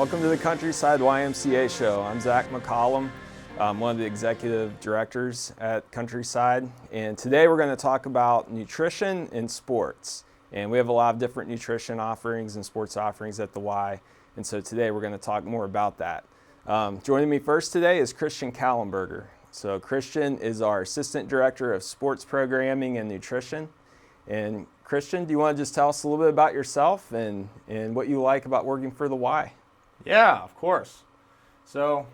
Welcome to the Countryside YMCA show. I'm Zach McCollum. I'm one of the executive directors at Countryside, and today we're going to talk about nutrition in sports. And we have a lot of different nutrition offerings and sports offerings at the Y, and so today we're going to talk more about that. Joining me first today is Christian Kallenberger. So Christian is our Assistant Director of Sports Programming and Nutrition. And Christian, do you want to just tell us a little bit about yourself and what you like about working for the Y? Yeah, of course. So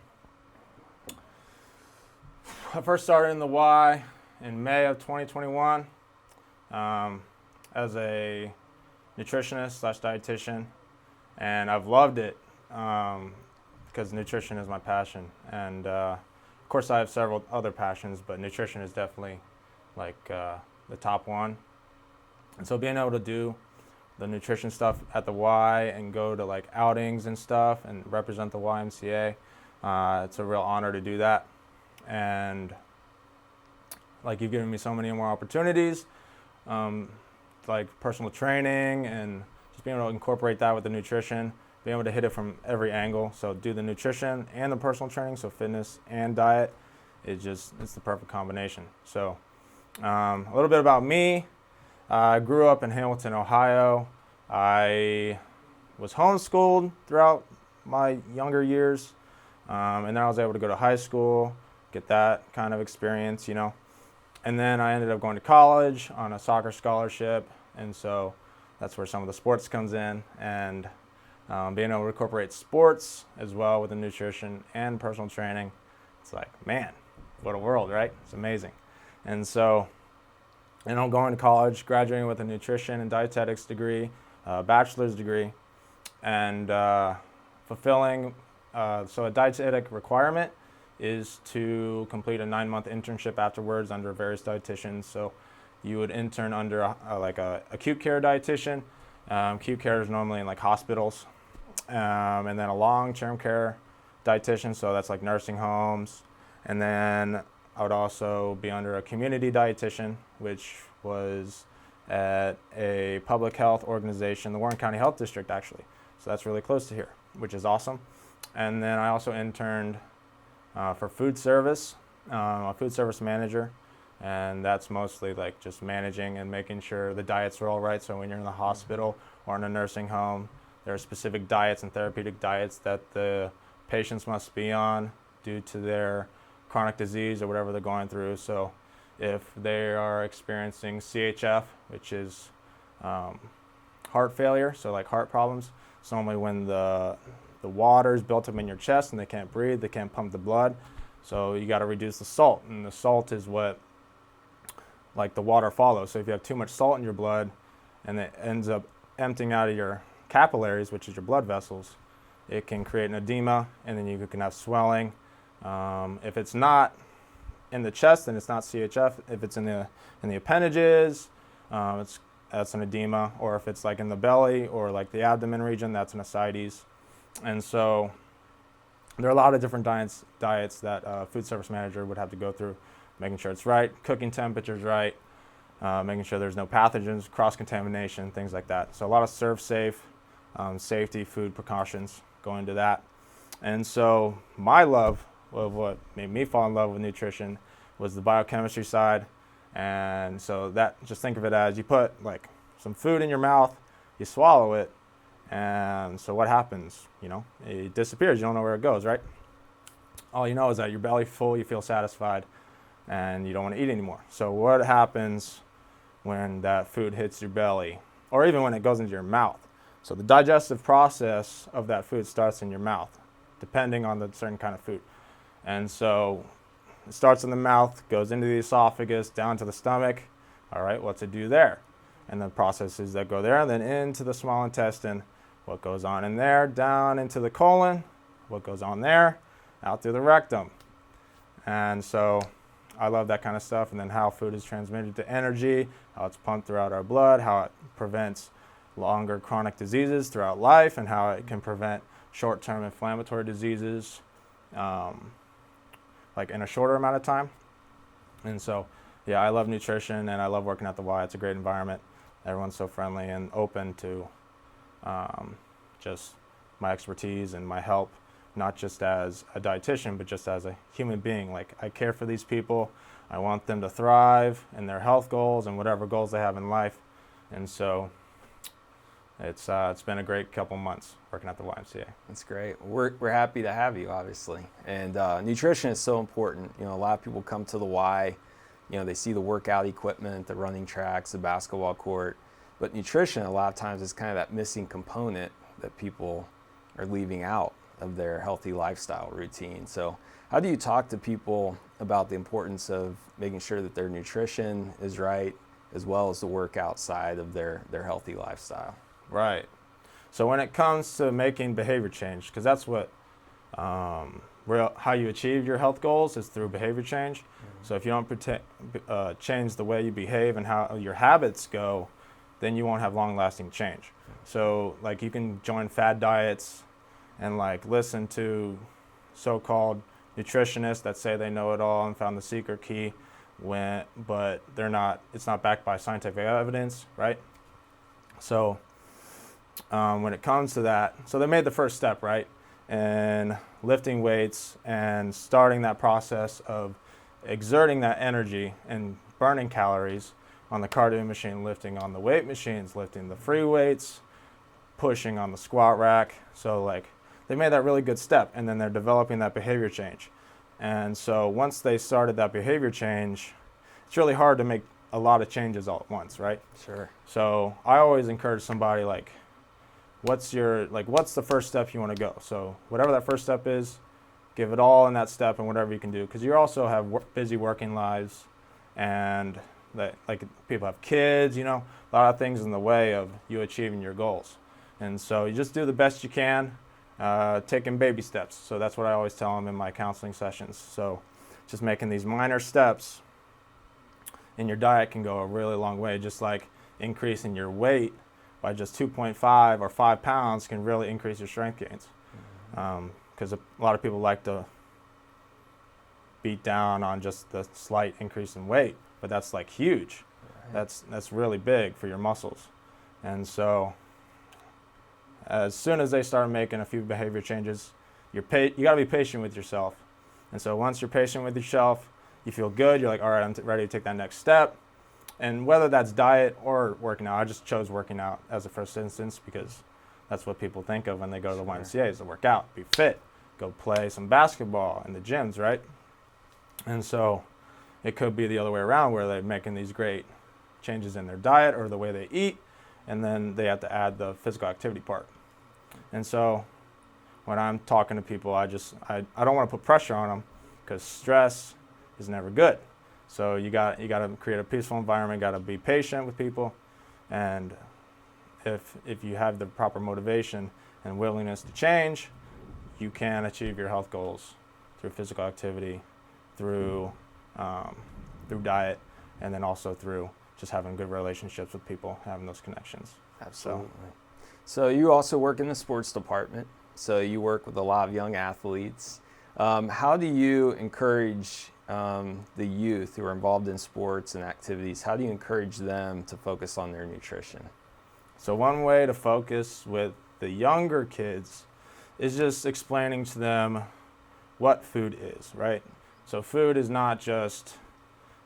I first started in the Y in May of 2021 as a nutritionist / dietitian, and I've loved it because nutrition is my passion. And of course I have several other passions, but nutrition is definitely like the top one. And so being able to do the nutrition stuff at the Y and go to like outings and stuff and represent the YMCA, it's a real honor to do that. And like you've given me so many more opportunities, like personal training and just being able to incorporate that with the nutrition, being able to hit it from every angle. So do the nutrition and the personal training, so fitness and diet, it's the perfect combination. So a little bit about me. I grew up in Hamilton, Ohio. I was homeschooled throughout my younger years, and then I was able to go to high school, get that kind of experience, And then I ended up going to college on a soccer scholarship, and so that's where some of the sports comes in, and being able to incorporate sports as well with the nutrition and personal training, it's like, man, what a world, right? It's amazing. And so I'm going to college, graduating with a nutrition and dietetics degree, bachelor's degree, and fulfilling, so a dietetic requirement is to complete a 9-month internship afterwards under various dietitians. So you would intern under a acute care dietitian. Acute care is normally in like hospitals, and then a long-term care dietitian, so that's like nursing homes. And then I would also be under a community dietitian, which was at a public health organization, the Warren County Health District, actually. So that's really close to here, which is awesome. And then I also interned for food service, a food service manager, and that's mostly like just managing and making sure the diets are all right. So when you're in the hospital or in a nursing home, there are specific diets and therapeutic diets that the patients must be on due to their chronic disease or whatever they're going through. So if they are experiencing CHF, which is heart failure, so like heart problems, it's normally when the water is built up in your chest and they can't breathe, they can't pump the blood. So you got to reduce the salt, and the salt is what like the water follows. So if you have too much salt in your blood and it ends up emptying out of your capillaries, which is your blood vessels, it can create an edema, and then you can have swelling. If it's not in the chest, then it's not CHF. If it's in the appendages, that's an edema. Or if it's like in the belly or like the abdomen region, that's an ascites. And so there are a lot of different diets that a food service manager would have to go through, making sure it's right, cooking temperature's right, making sure there's no pathogens, cross-contamination, things like that. So a lot of serve safe, safety, food precautions go into that. And so my love of what made me fall in love with nutrition was the biochemistry side. And so that, just think of it as you put like some food in your mouth, you swallow it, and so what happens? It disappears. You don't know where it goes, right? All you know is that your belly's full, you feel satisfied, and you don't want to eat anymore. So what happens when that food hits your belly, or even when it goes into your mouth? So the digestive process of that food starts in your mouth, depending on the certain kind of food. And so it starts in the mouth, goes into the esophagus, down to the stomach. All right, what's it do there? And the processes that go there, and then into the small intestine, what goes on in there, down into the colon, what goes on there, out through the rectum. And so I love that kind of stuff. And then how food is transmitted to energy, how it's pumped throughout our blood, how it prevents longer chronic diseases throughout life, and how it can prevent short-term inflammatory diseases like in a shorter amount of time. And so, yeah, I love nutrition, and I love working at the Y. It's a great environment. Everyone's so friendly and open to just my expertise and my help, not just as a dietitian, but just as a human being. Like, I care for these people. I want them to thrive in their health goals and whatever goals they have in life. And so it's been a great couple months working at the YMCA. That's great. We're happy to have you, obviously. And nutrition is so important. You know, a lot of people come to the Y, you know, they see the workout equipment, the running tracks, the basketball court, but nutrition a lot of times is kind of that missing component that people are leaving out of their healthy lifestyle routine. So how do you talk to people about the importance of making sure that their nutrition is right, as well as the workout side of their healthy lifestyle? Right. So when it comes to making behavior change, because that's what how you achieve your health goals is through behavior change. Mm-hmm. So if you don't change the way you behave and how your habits go, then you won't have long-lasting change. Mm-hmm. So like, you can join fad diets and like listen to so-called nutritionists that say they know it all and found the secret key, but they're not. It's not backed by scientific evidence, right? So when it comes to that, so they made the first step, right, in lifting weights and starting that process of exerting that energy and burning calories on the cardio machine, lifting on the weight machines, lifting the free weights, pushing on the squat rack. So like, they made that really good step, and then they're developing that behavior change. And so once they started that behavior change, it's really hard to make a lot of changes all at once, right? Sure. So I always encourage somebody, like, what's the first step you want to go? So whatever that first step is, give it all in that step and whatever you can do, because you also have busy working lives, and that, like, people have kids, you know, a lot of things in the way of you achieving your goals. And so you just do the best you can, taking baby steps. So that's what I always tell them in my counseling sessions. So just making these minor steps in your diet can go a really long way. Just like increasing your weight by just 2.5 or 5 pounds can really increase your strength gains. Because a lot of people like to beat down on just the slight increase in weight, but that's like huge. Right. That's really big for your muscles. And so as soon as they start making a few behavior changes, you got to be patient with yourself. And so once you're patient with yourself, you feel good, you're like, all right, I'm ready to take that next step. And whether that's diet or working out, I just chose working out as a first instance because that's what people think of when they go to the YMCA, is to work out, be fit, go play some basketball in the gyms, right? And so it could be the other way around, where they're making these great changes in their diet or the way they eat, and then they have to add the physical activity part. And so when I'm talking to people, I don't want to put pressure on them, because stress is never good. So you got to create a peaceful environment, got to be patient with people, and if you have the proper motivation and willingness to change, you can achieve your health goals through physical activity, through diet, and then also through just having good relationships with people, having those connections. Absolutely. So you also work in the sports department. So you work with a lot of young athletes. How do you encourage the youth who are involved in sports and activities? How do you encourage them to focus on their nutrition? So one way to focus with the younger kids is just explaining to them what food is, right? So food is not just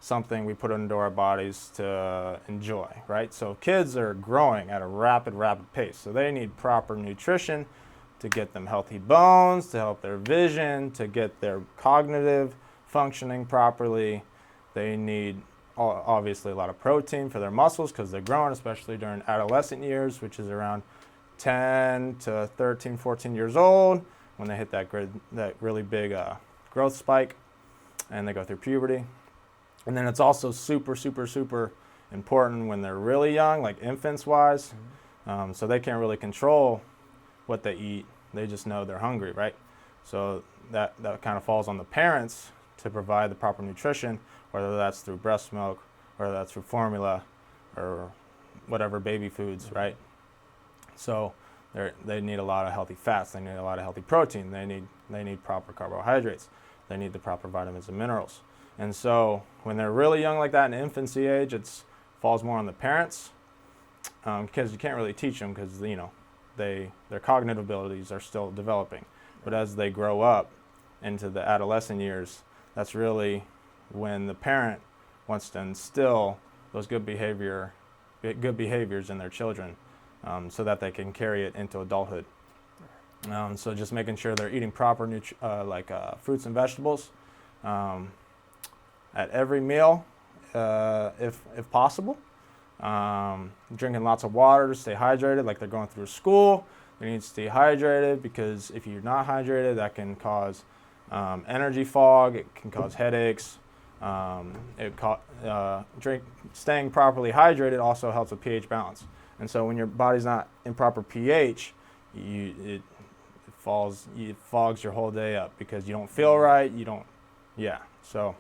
something we put into our bodies to enjoy, right? So kids are growing at a rapid pace. So they need proper nutrition to get them healthy bones, to help their vision, to get their cognitive functioning properly. They need obviously a lot of protein for their muscles because they're growing, especially during adolescent years, which is around 10 to 13, 14 years old, when they hit that really big growth spike and they go through puberty. And then it's also super important when they're really young, like infants-wise. So they can't really control what they eat. They just know they're hungry, right? So that kind of falls on the parents to provide the proper nutrition, whether that's through breast milk, whether that's through formula, or whatever baby foods, right? So they need a lot of healthy fats. They need a lot of healthy protein. They need proper carbohydrates. They need the proper vitamins and minerals. And so when they're really young like that, in infancy age, it falls more on the parents, because you can't really teach them, because their cognitive abilities are still developing. But as they grow up into the adolescent years, that's really when the parent wants to instill those good behaviors in their children, so that they can carry it into adulthood. So just making sure they're eating proper fruits and vegetables at every meal, if possible. Drinking lots of water to stay hydrated, like they're going through school. They need to stay hydrated, because if you're not hydrated, that can cause energy fog. It can cause headaches. Staying properly hydrated also helps with pH balance. And so when your body's not in proper pH, it fogs your whole day up, because you don't feel right. So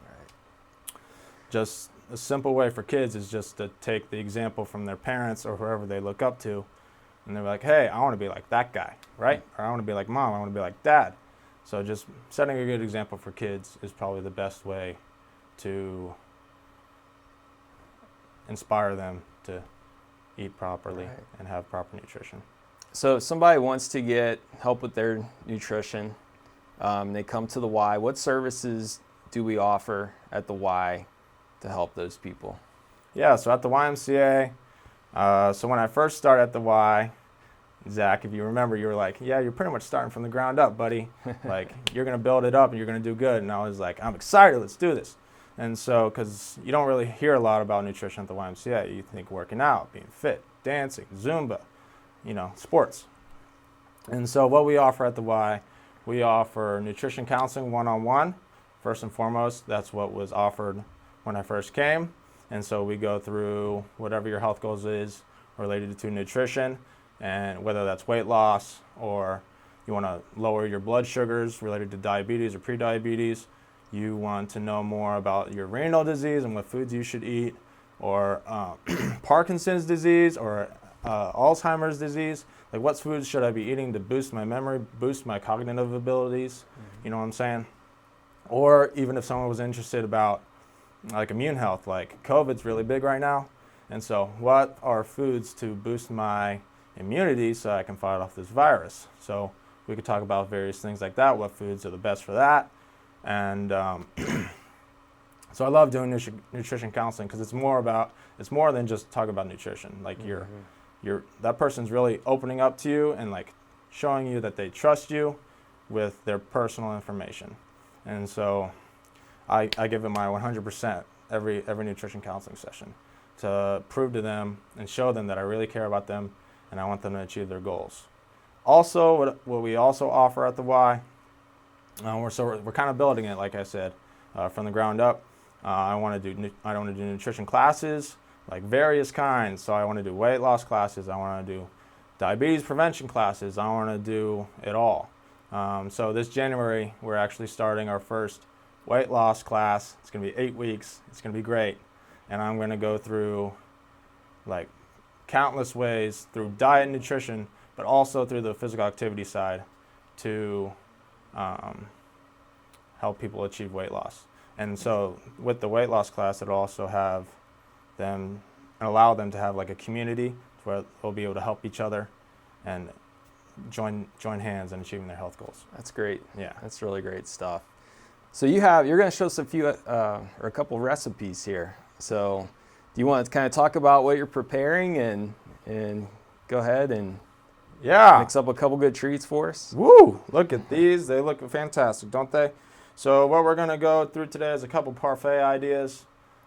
just a simple way for kids is just to take the example from their parents or whoever they look up to, and they're like, hey, I want to be like that guy, right? Or I want to be like mom, I want to be like dad. So just setting a good example for kids is probably the best way to inspire them to eat properly and have proper nutrition. So if somebody wants to get help with their nutrition, they come to the Y. What services do we offer at the Y to help those people? Yeah, so at the YMCA, so when I first started at the Y, Zach, if you remember, you were like, yeah, you're pretty much starting from the ground up, buddy. Like, you're going to build it up and you're going to do good. And I was like, I'm excited, let's do this. And so, because you don't really hear a lot about nutrition at the YMCA. You think working out, being fit, dancing, Zumba, sports. And so what we offer at the Y, we offer nutrition counseling one-on-one. First and foremost, that's what was offered when I first came. And so we go through whatever your health goals is related to nutrition, and whether that's weight loss or you want to lower your blood sugars related to diabetes or prediabetes, you want to know more about your renal disease and what foods you should eat, or Parkinson's disease or Alzheimer's disease, like what foods should I be eating to boost my memory, boost my cognitive abilities, you know what I'm saying? Or even if someone was interested about like immune health, like COVID's really big right now, and so what are foods to boost my immunity so I can fight off this virus? So we could talk about various things like that, what foods are the best for that. And so I love doing nutrition counseling, because it's more than just talk about nutrition. Like that person's really opening up to you and like showing you that they trust you with their personal information. And so I give it my 100% every nutrition counseling session to prove to them and show them that I really care about them and I want them to achieve their goals. Also, what we also offer at the Y, we're kind of building it, like I said, from the ground up. I want to do nutrition classes, like various kinds. So I want to do weight loss classes. I want to do diabetes prevention classes. I want to do it all. So this January, we're actually starting our first weight loss class. It's going to be 8 weeks. It's going to be great. And I'm going to go through like countless ways through diet and nutrition, but also through the physical activity side to help people achieve weight loss. And so with the weight loss class, it'll also have them and allow them to have like a community where they'll be able to help each other and join hands in achieving their health goals. That's great. Yeah, that's really great stuff. So you're going to show us a couple recipes here. So do you want to kind of talk about what you're preparing and go ahead and mix up a couple good treats for us? Woo! Look at these. They look fantastic, don't they? So what we're going to go through today is a couple parfait ideas.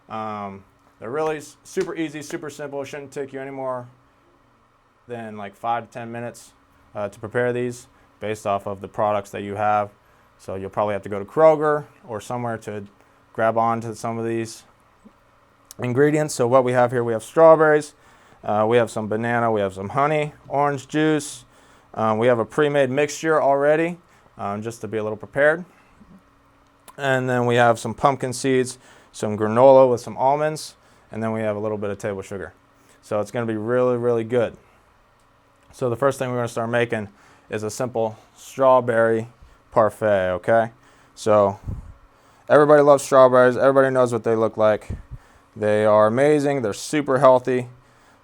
They're really super easy, super simple. It shouldn't take you any more than like 5 to 10 minutes to prepare these based off of the products that you have. So you'll probably have to go to Kroger or somewhere to grab onto some of these ingredients. So what we have here, we have strawberries, we have some banana, we have some honey, orange juice. We have a pre-made mixture already, just to be a little prepared. And then we have some pumpkin seeds, some granola with some almonds, and then we have a little bit of table sugar. So it's going to be really, really good. So the first thing we're going to start making is a simple strawberry parfait, okay? So everybody loves strawberries. Everybody knows what they look like. They are amazing. They're super healthy.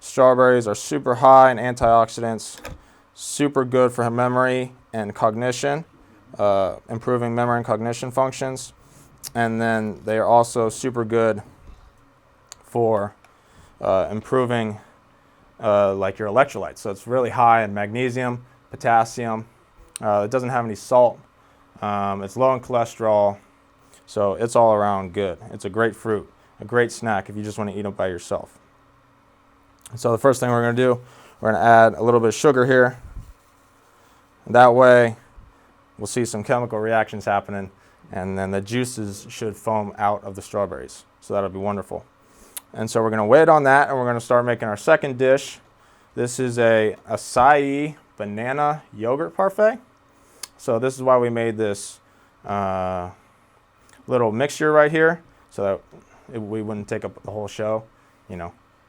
Strawberries are super high in antioxidants. super good for memory and cognition, improving memory and cognition functions. And then they are also super good for improving like your electrolytes. So it's really high in magnesium, potassium. It doesn't have any salt. It's low in cholesterol. So it's all around good. It's a great fruit, a great snack if you just want to eat it by yourself. So the first thing we're going to do, we're going to add a little bit of sugar here. That way, we'll see some chemical reactions happening, and then the juices should foam out of the strawberries. So that'll be wonderful. And so we're going to wait on that, and we're going to start making our second dish. This is a acai banana yogurt parfait. So this is why we made this little mixture right here, so that we wouldn't take up the whole show,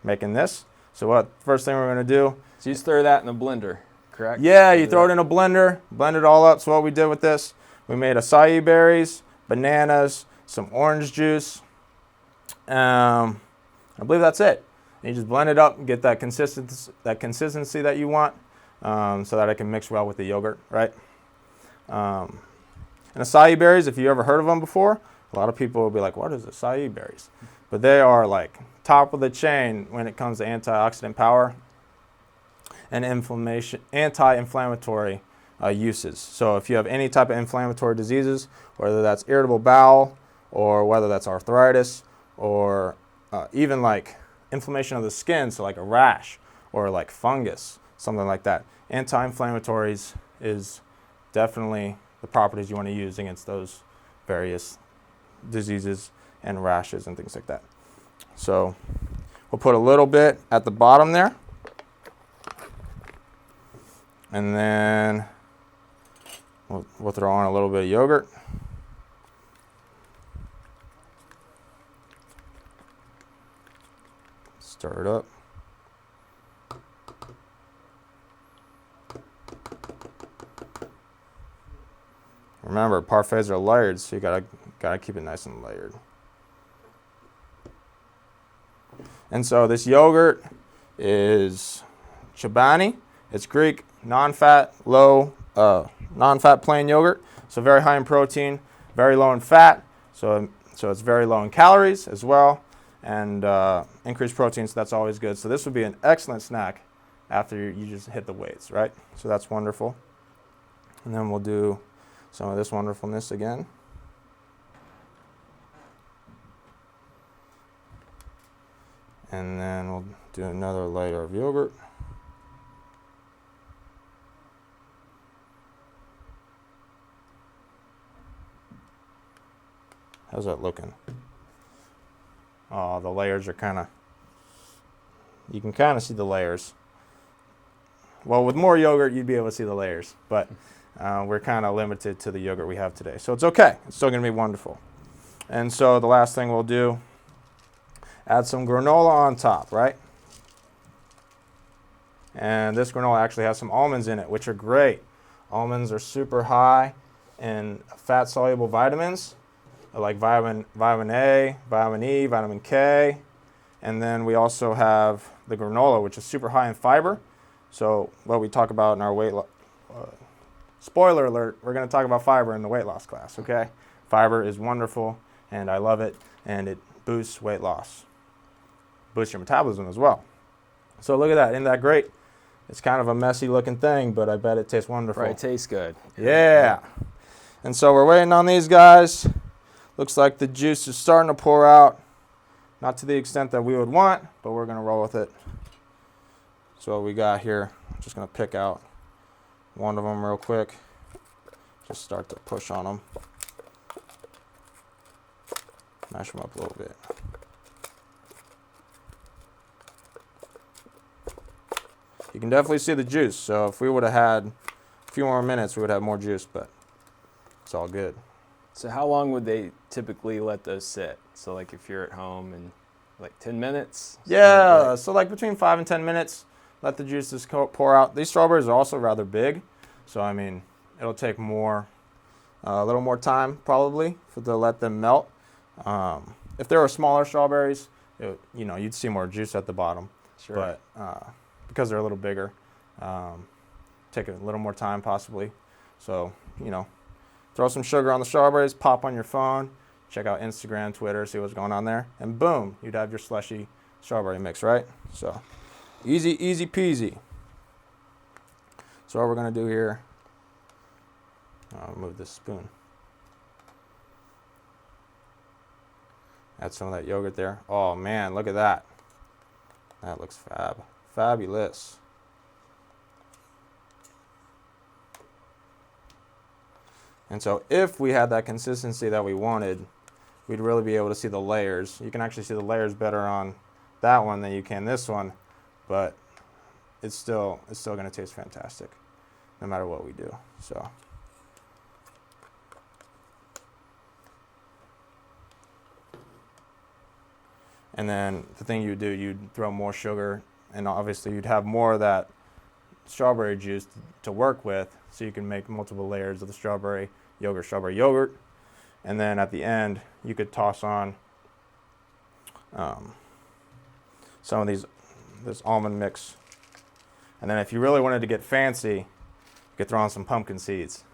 making this. So what first thing we're going to do? So you stir that in a blender, correct? Yeah, you throw it in a blender, blend it all up. So what we did with this, we made acai berries, bananas, some orange juice. I believe that's it. And you just blend it up and get that consistency that you want, so that it can mix well with the yogurt, right? And acai berries, if you ever heard of them before, a lot of people will be like, what is acai berries? But they are like top of the chain when it comes to antioxidant power and anti-inflammatory uses. So if you have any type of inflammatory diseases, whether that's irritable bowel or whether that's arthritis or even like inflammation of the skin, so like a rash or like fungus, something like that, anti-inflammatories is definitely the properties you want to use against those various diseases and rashes and things like that. So we'll put a little bit at the bottom there, and then we'll throw on a little bit of yogurt. Stir it up. Remember, parfaits are layered, so you gotta keep it nice and layered. And so this yogurt is Chobani. It's Greek, non-fat, non-fat plain yogurt. So very high in protein, very low in fat. So it's very low in calories as well, and increased protein. So that's always good. So this would be an excellent snack after you just hit the weights, right? So that's wonderful. And then we'll do some of this wonderfulness again. And then we'll do another layer of yogurt. How's that looking? Oh, the layers are you can kind of see the layers. Well, with more yogurt, you'd be able to see the layers, but we're kind of limited to the yogurt we have today. So it's okay. It's still going to be wonderful. And so the last thing we'll do, add some granola on top, right? And this granola actually has some almonds in it, which are great. Almonds are super high in fat-soluble vitamins, like vitamin A, vitamin E, vitamin K. And then we also have the granola, which is super high in fiber. So what we talk about in our weight loss, spoiler alert, we're going to talk about fiber in the weight loss class, okay? Fiber is wonderful, and I love it, and it boosts weight loss. Boost your metabolism as well. So look at that. Isn't that great? It's kind of a messy looking thing, but I bet it tastes wonderful. Right, it tastes good. Yeah. And so we're waiting on these guys. Looks like the juice is starting to pour out. Not to the extent that we would want, but we're going to roll with it. So what we got here, I'm just going to pick out one of them real quick. Just start to push on them. Mash them up a little bit. You can definitely see the juice. So if we would have had a few more minutes, we would have more juice, but it's all good. So how long would they typically let those sit? So like if you're at home and like 10 minutes? Yeah, so like between 5 and 10 minutes, let the juices pour out. These strawberries are also rather big, so I mean, it'll take a little more time probably to let them melt. If there were smaller strawberries, you'd see more juice at the bottom. Sure. But because they're a little bigger, take a little more time possibly. So, throw some sugar on the strawberries, pop on your phone, check out Instagram, Twitter, see what's going on there, and boom, you'd have your slushy strawberry mix, right? So easy peasy. So what we're gonna do here, I'll move this spoon. Add some of that yogurt there. Oh man, look at that. That looks fabulous. And so if we had that consistency that we wanted, we'd really be able to see the layers. You can actually see the layers better on that one than you can this one, but it's still going to taste fantastic no matter what we do. So and then the thing you do, you'd throw more sugar, and obviously you'd have more of that strawberry juice to work with, so you can make multiple layers of the strawberry yogurt. And then at the end, you could toss on some of this almond mix. And then if you really wanted to get fancy, you could throw on some pumpkin seeds.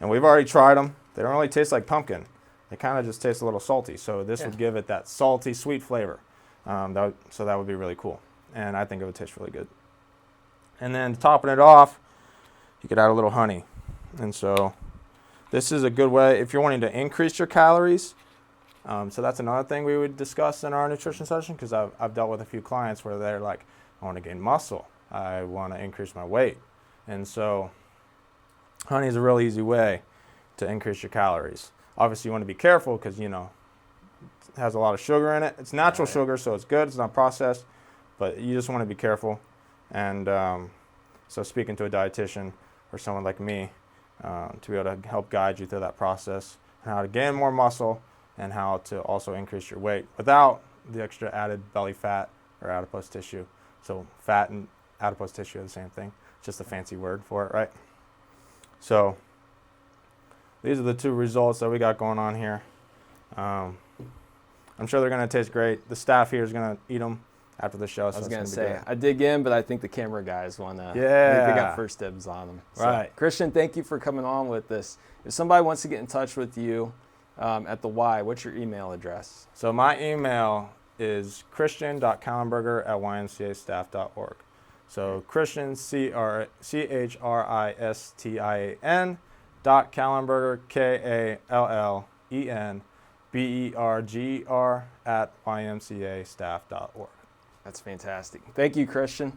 And we've already tried them. They don't really taste like pumpkin. They kind of just taste a little salty. So this would give it that salty, sweet flavor. So that would be really cool. And I think it would taste really good. And then topping it off, you could add a little honey. And so this is a good way if you're wanting to increase your calories. So that's another thing we would discuss in our nutrition session, because I've dealt with a few clients where they're like, I want to gain muscle. I want to increase my weight. And so honey is a really easy way to increase your calories. Obviously, you want to be careful because, it has a lot of sugar in it. It's natural sugar, so it's good. It's not processed. But you just want to be careful. And so speaking to a dietitian or someone like me to be able to help guide you through that process and how to gain more muscle and how to also increase your weight without the extra added belly fat or adipose tissue. So fat and adipose tissue are the same thing, just a fancy word for it, right? So these are the two results that we got going on here. I'm sure they're going to taste great. The staff here is going to eat them after the show. I was going to say, I dig in, but I think the camera guys want to. Yeah. I think they got first dibs on them. So, right. Christian, thank you for coming on with this. If somebody wants to get in touch with you at the Y, what's your email address? So my email is christian.kallenberger@ymcastaff.org. So Christian, CHRISTIAN .Kallenberger, KALLENBERGER @ymcastaff.org. That's fantastic. Thank you, Christian.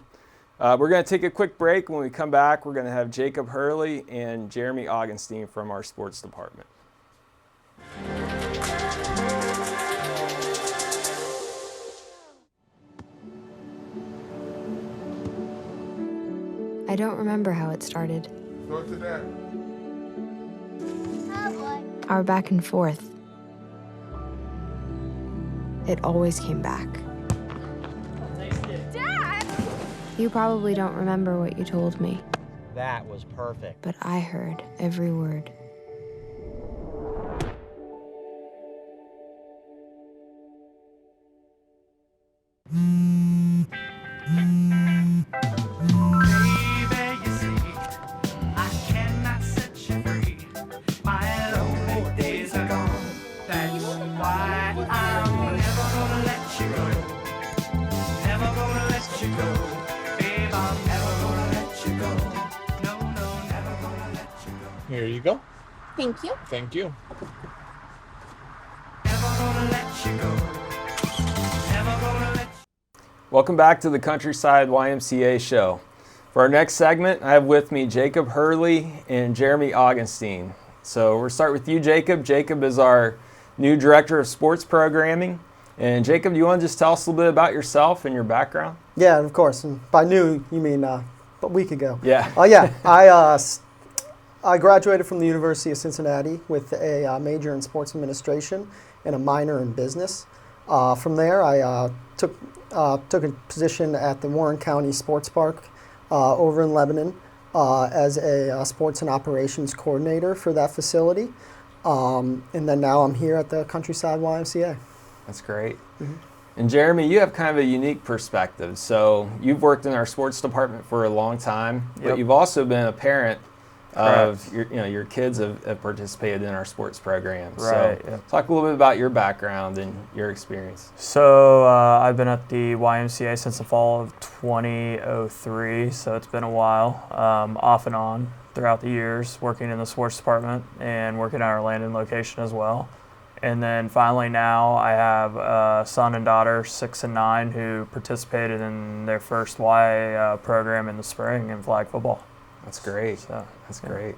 We're going to take a quick break. When we come back, we're going to have Jacob Hurley and Jeremy Augustine from our sports department. I don't remember how it started. Go to that. Our back and forth. It always came back. Dad! You probably don't remember what you told me, That was perfect. but I heard every word. Here you go. Thank you. Thank you. Welcome back to the Countryside YMCA show. For our next segment, I have with me Jacob Hurley and Jeremy Augustine. So we'll start with you, Jacob. Jacob is our new director of sports programming. And Jacob, do you want to just tell us a little bit about yourself and your background? Yeah, of course. And by new, you mean a week ago. Yeah. I graduated from the University of Cincinnati with a major in sports administration and a minor in business. From there, I took a position at the Warren County Sports Park over in Lebanon as a sports and operations coordinator for that facility. And then now I'm here at the Countryside YMCA. That's great. Mm-hmm. And Jeremy, you have kind of a unique perspective. So you've worked in our sports department for a long time, but Yep. you've also been a parent of Correct. your kids have participated in our sports programs. Right, So yep. talk a little bit about your background and your experience. So I've been at the YMCA since the fall of 2003, so it's been a while, off and on throughout the years, working in the sports department and working at our Landon location as well. And then finally now I have a son and daughter, 6 and 9, who participated in their first Y program in the spring in flag football. That's great. So, That's yeah. great.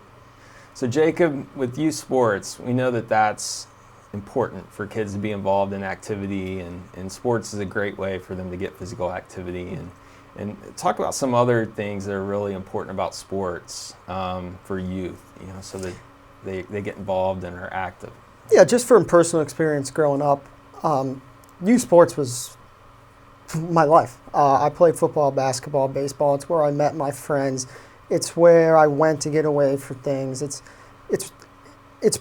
So Jacob, with youth sports, we know that that's important for kids to be involved in activity, and sports is a great way for them to get physical activity. And talk about some other things that are really important about sports for youth, so that they get involved and are active. Yeah, just from personal experience growing up, youth sports was my life. I played football, basketball, baseball. It's where I met my friends. It's where I went to get away for things. It's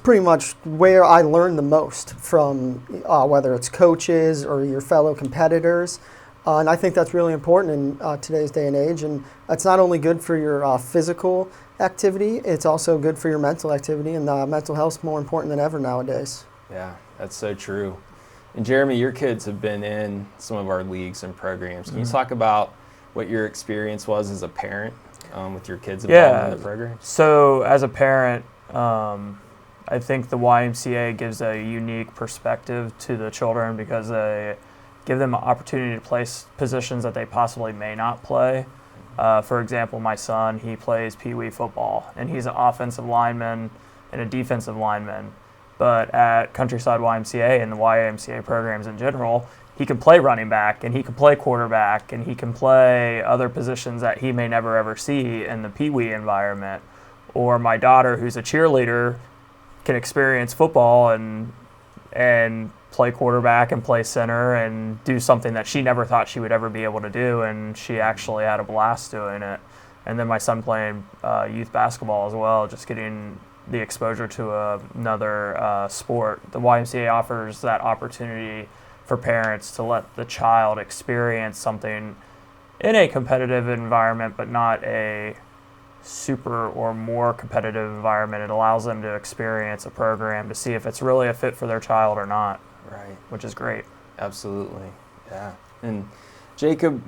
pretty much where I learned the most from, whether it's coaches or your fellow competitors. And I think that's really important in today's day and age. And it's not only good for your physical activity, it's also good for your mental activity. And mental health is more important than ever nowadays. Yeah, that's so true. And Jeremy, your kids have been in some of our leagues and programs. Can you talk about what your experience was as a parent with your kids involved in the program? So as a parent, I think the YMCA gives a unique perspective to the children because they give them an opportunity to play positions that they possibly may not play. For example, my son, he plays Pee Wee football, and he's an offensive lineman and a defensive lineman. But at Countryside YMCA and the YMCA programs in general, he can play running back, and he can play quarterback, and he can play other positions that he may never ever see in the Pee Wee environment. Or my daughter, who's a cheerleader, can experience football and play quarterback and play center and do something that she never thought she would ever be able to do, and she actually had a blast doing it. And then my son playing youth basketball as well, just getting the exposure to another sport. The YMCA offers that opportunity for parents to let the child experience something in a competitive environment, but not a super or more competitive environment. It allows them to experience a program to see if it's really a fit for their child or not. Right. Which is great. Absolutely. Yeah. And Jacob,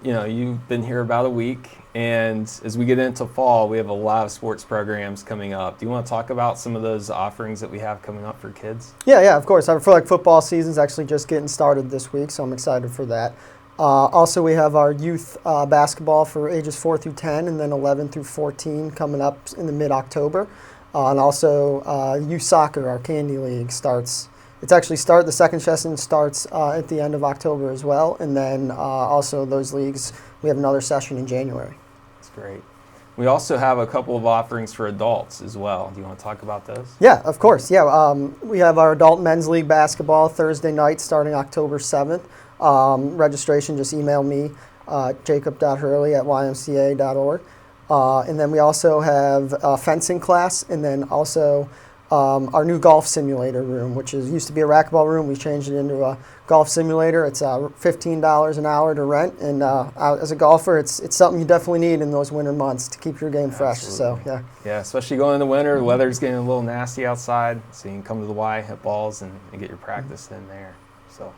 you've been here about a week, and as we get into fall, we have a lot of sports programs coming up. Do you want to talk about some of those offerings that we have coming up for kids? Yeah, of course. I feel like football season's actually just getting started this week, so I'm excited for that. Also, we have our youth basketball for ages 4 through 10, and then 11 through 14 coming up in the mid-October. And also, youth soccer, our Candy League, starts. The second session starts at the end of October as well. And then also those leagues, we have another session in January. That's great. We also have a couple of offerings for adults as well. Do you want to talk about those? Yeah, of course. Yeah, we have our adult men's league basketball Thursday night starting October 7th. Registration, just email me, jacob.hurley@ymca.org. And then we also have a fencing class, and then also our new golf simulator room, which used to be a racquetball room. We changed it into a golf simulator. It's $15 an hour to rent, and as a golfer, it's something you definitely need in those winter months to keep your game fresh. Absolutely. So yeah. Yeah, especially going in the winter, the weather's getting a little nasty outside, so you can come to the Y, hit balls, and get your practice in there. So,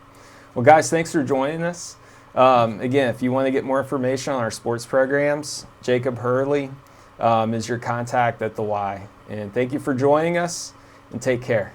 well, guys, thanks for joining us. Again, if you want to get more information on our sports programs, Jacob Hurley is your contact at the Y. And thank you for joining us, and take care.